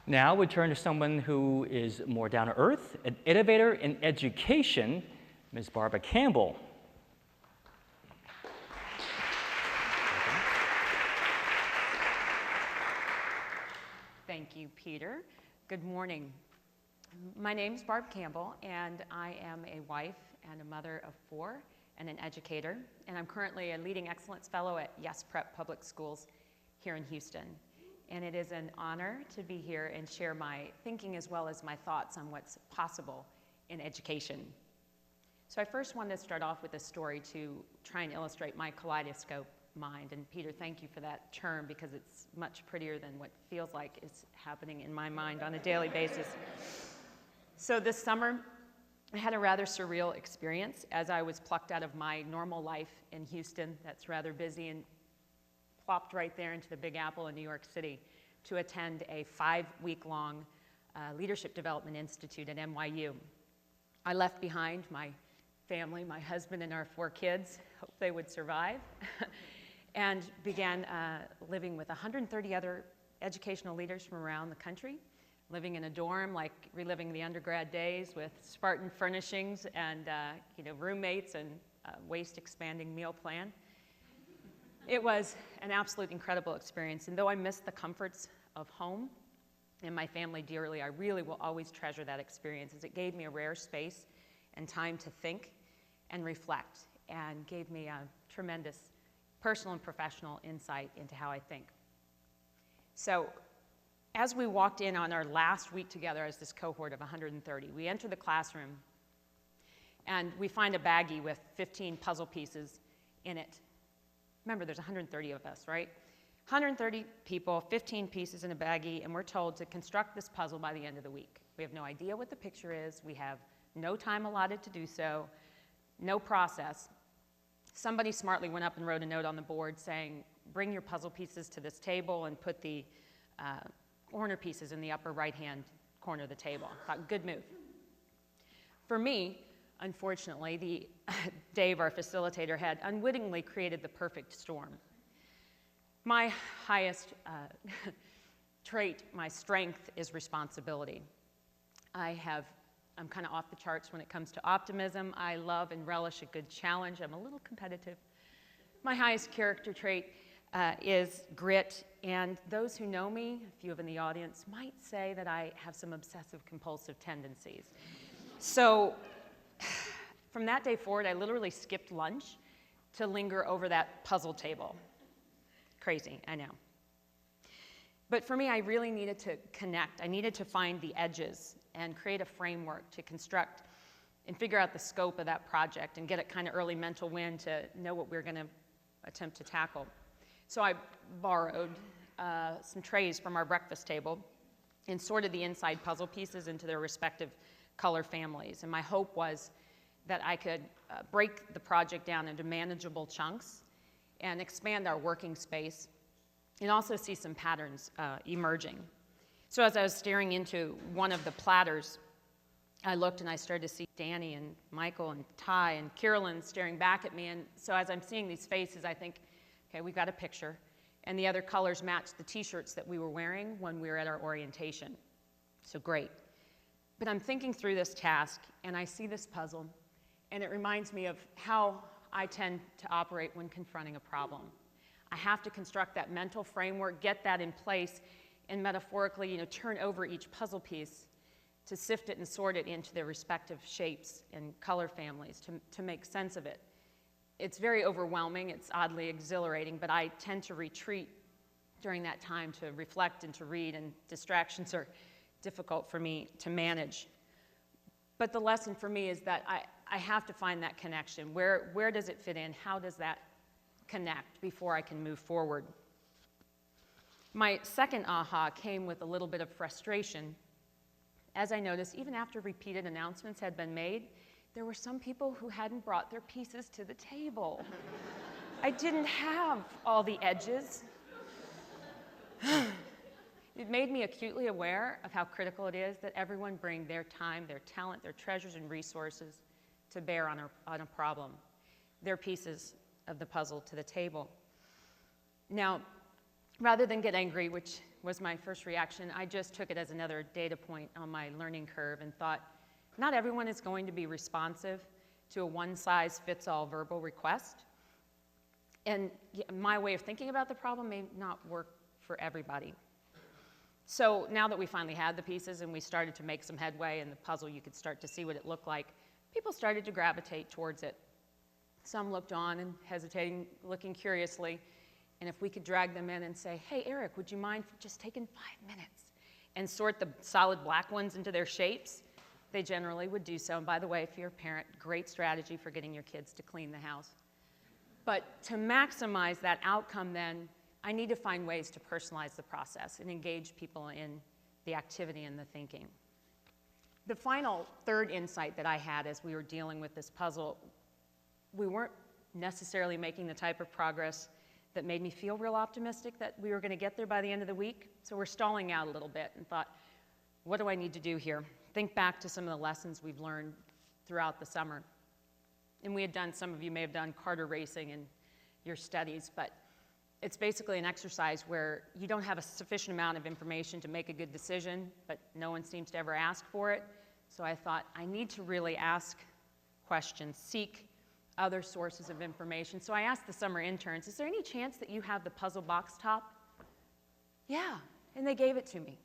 Now we turn to someone who is more down to earth, an innovator in education, Ms. Barbara Campbell. Thank you, Peter. Good morning. My name is Barb Campbell, and I am a wife and a mother of 4 and an educator, and I'm currently a Leading Excellence Fellow at Yes Prep Public Schools here in Houston. And it is an honor to be here and share my thinking as well as my thoughts on what's possible in education. So I first wanted to start off with a story to try and illustrate my kaleidoscope mind. And Peter, thank you for that term, because it's much prettier than what feels like is happening in my mind on a daily basis. So this summer, I had a rather surreal experience as I was plucked out of my normal life in Houston that's rather busy and plopped right there into the Big Apple in New York City to attend a 5-week-long Leadership Development Institute at NYU. I left behind my family, my husband and our 4 kids, hope they would survive, and began living with 130 other educational leaders from around the country, living in a dorm, like reliving the undergrad days with Spartan furnishings and roommates and waist-expanding meal plan. It was an absolute incredible experience, and though I missed the comforts of home and my family dearly, I really will always treasure that experience, as it gave me a rare space and time to think and reflect, and gave me a tremendous personal and professional insight into how I think. So, as we walked in on our last week together as this cohort of 130, we enter the classroom and we find a baggie with 15 puzzle pieces in it. Remember, there's 130 of us, right? 130 people, 15 pieces in a baggie, and we're told to construct this puzzle by the end of the week. We have no idea what the picture is. We have no time allotted to do so, no process. Somebody smartly went up and wrote a note on the board saying, bring your puzzle pieces to this table and put the corner pieces in the upper right-hand corner of the table. I thought, good move. For me, unfortunately, Dave, our facilitator, had unwittingly created the perfect storm. My highest trait, my strength, is responsibility. I'm kind of off the charts when it comes to optimism. I love and relish a good challenge. I'm a little competitive. My highest character trait is grit, and those who know me, a few of in the audience, might say that I have some obsessive-compulsive tendencies. So from that day forward, I literally skipped lunch to linger over that puzzle table. Crazy, I know. But for me, I really needed to connect. I needed to find the edges and create a framework to construct and figure out the scope of that project and get it kind of early mental win to know what we're going to attempt to tackle. So I borrowed some trays from our breakfast table and sorted the inside puzzle pieces into their respective color families. And my hope was that I could break the project down into manageable chunks and expand our working space, and also see some patterns emerging. So as I was staring into one of the platters, I looked and I started to see Danny and Michael and Ty and Carolyn staring back at me. And so as I'm seeing these faces, I think, okay, we've got a picture. And the other colors match the t-shirts that we were wearing when we were at our orientation. So great. But I'm thinking through this task, and I see this puzzle, and it reminds me of how I tend to operate when confronting a problem. I have to construct that mental framework, get that in place, and metaphorically, turn over each puzzle piece to sift it and sort it into their respective shapes and color families to make sense of it. It's very overwhelming, it's oddly exhilarating, but I tend to retreat during that time to reflect and to read, and distractions are difficult for me to manage. But the lesson for me is that I have to find that connection. Where does it fit in? How does that connect before I can move forward? My second aha came with a little bit of frustration. As I noticed, even after repeated announcements had been made, there were some people who hadn't brought their pieces to the table. I didn't have all the edges. It made me acutely aware of how critical it is that everyone bring their time, their talent, their treasures and resources to bear on a problem, their pieces of the puzzle to the table. Now, rather than get angry, which was my first reaction, I just took it as another data point on my learning curve and thought, not everyone is going to be responsive to a one-size-fits-all verbal request. And my way of thinking about the problem may not work for everybody. So now that we finally had the pieces and we started to make some headway in the puzzle, you could start to see what it looked like, people started to gravitate towards it. Some looked on and hesitating, looking curiously. And if we could drag them in and say, hey, Eric, would you mind just taking 5 minutes and sort the solid black ones into their shapes? They generally would do so. And by the way, if you're a parent, great strategy for getting your kids to clean the house. But to maximize that outcome then, I need to find ways to personalize the process and engage people in the activity and the thinking. The final third insight that I had as we were dealing with this puzzle, we weren't necessarily making the type of progress that made me feel real optimistic that we were going to get there by the end of the week. So we're stalling out a little bit and thought, what do I need to do here? Think back to some of the lessons we've learned throughout the summer. And we had done, some of you may have done Carter racing in your studies, but it's basically an exercise where you don't have a sufficient amount of information to make a good decision, but no one seems to ever ask for it. So I thought, I need to really ask questions, seek other sources of information. So I asked the summer interns, is there any chance that you have the puzzle box top? Yeah, and they gave it to me.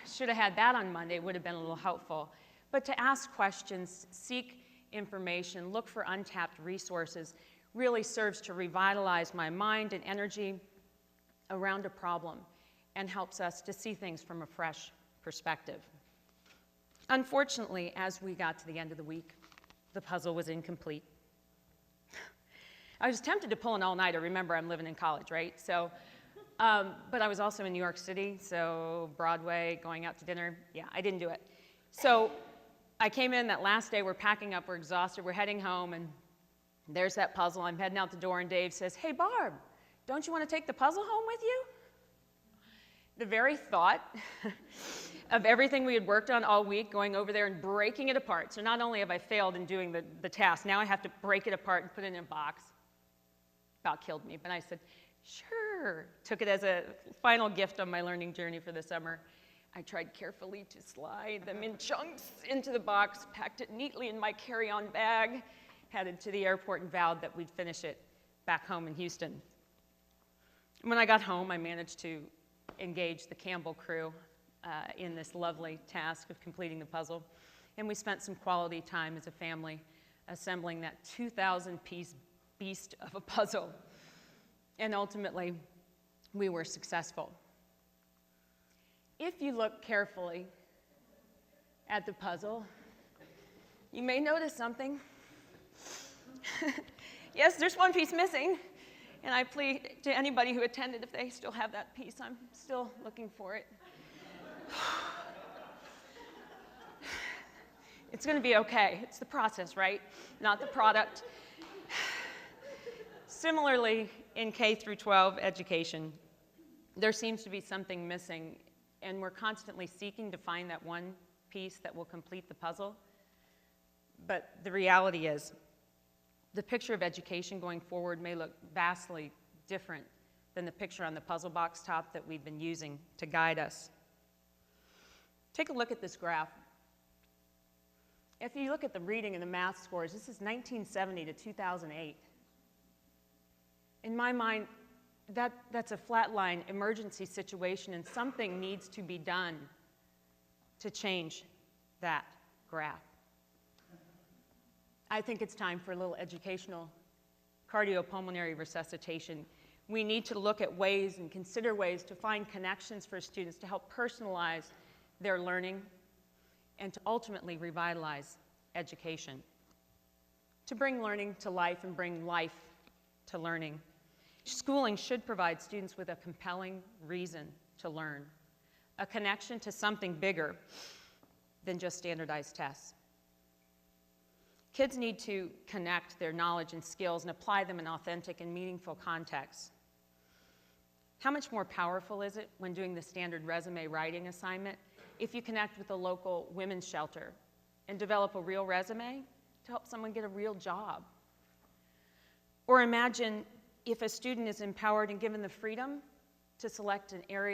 Should have had that on Monday, would have been a little helpful. But to ask questions, seek information, look for untapped resources, really serves to revitalize my mind and energy around a problem and helps us to see things from a fresh perspective. Unfortunately, as we got to the end of the week, the puzzle was incomplete. I was tempted to pull an all-nighter. Remember, I'm living in college, right? So, but I was also in New York City, so Broadway, going out to dinner. Yeah, I didn't do it. So I came in that last day, we're packing up, we're exhausted, we're heading home, and there's that puzzle. I'm heading out the door, and Dave says, hey, Barb, don't you want to take the puzzle home with you? The very thought of everything we had worked on all week, going over there and breaking it apart. So not only have I failed in doing the task, now I have to break it apart and put it in a box. About killed me, but I said, sure. Took it as a final gift on my learning journey for the summer. I tried carefully to slide them in chunks into the box, packed it neatly in my carry-on bag, headed to the airport and vowed that we'd finish it back home in Houston. When I got home, I managed to engage the Campbell crew in this lovely task of completing the puzzle. And we spent some quality time as a family assembling that 2,000-piece beast of a puzzle. And ultimately, we were successful. If you look carefully at the puzzle, you may notice something. Yes, there's one piece missing. And I plead to anybody who attended, if they still have that piece, I'm still looking for it. It's going to be okay. It's the process, right? Not the product. Similarly, in K through 12 education, there seems to be something missing, and we're constantly seeking to find that one piece that will complete the puzzle. But the reality is, the picture of education going forward may look vastly different than the picture on the puzzle box top that we've been using to guide us. Take a look at this graph. If you look at the reading and the math scores, this is 1970 to 2008. In my mind, that's a flatline emergency situation, and something needs to be done to change that graph. I think it's time for a little educational cardiopulmonary resuscitation. We need to look at ways and consider ways to find connections for students to help personalize their learning and to ultimately revitalize education. To bring learning to life and bring life to learning. Schooling should provide students with a compelling reason to learn, a connection to something bigger than just standardized tests. Kids need to connect their knowledge and skills and apply them in authentic and meaningful contexts. How much more powerful is it when doing the standard resume writing assignment if you connect with a local women's shelter and develop a real resume to help someone get a real job? Or imagine if a student is empowered and given the freedom to select an area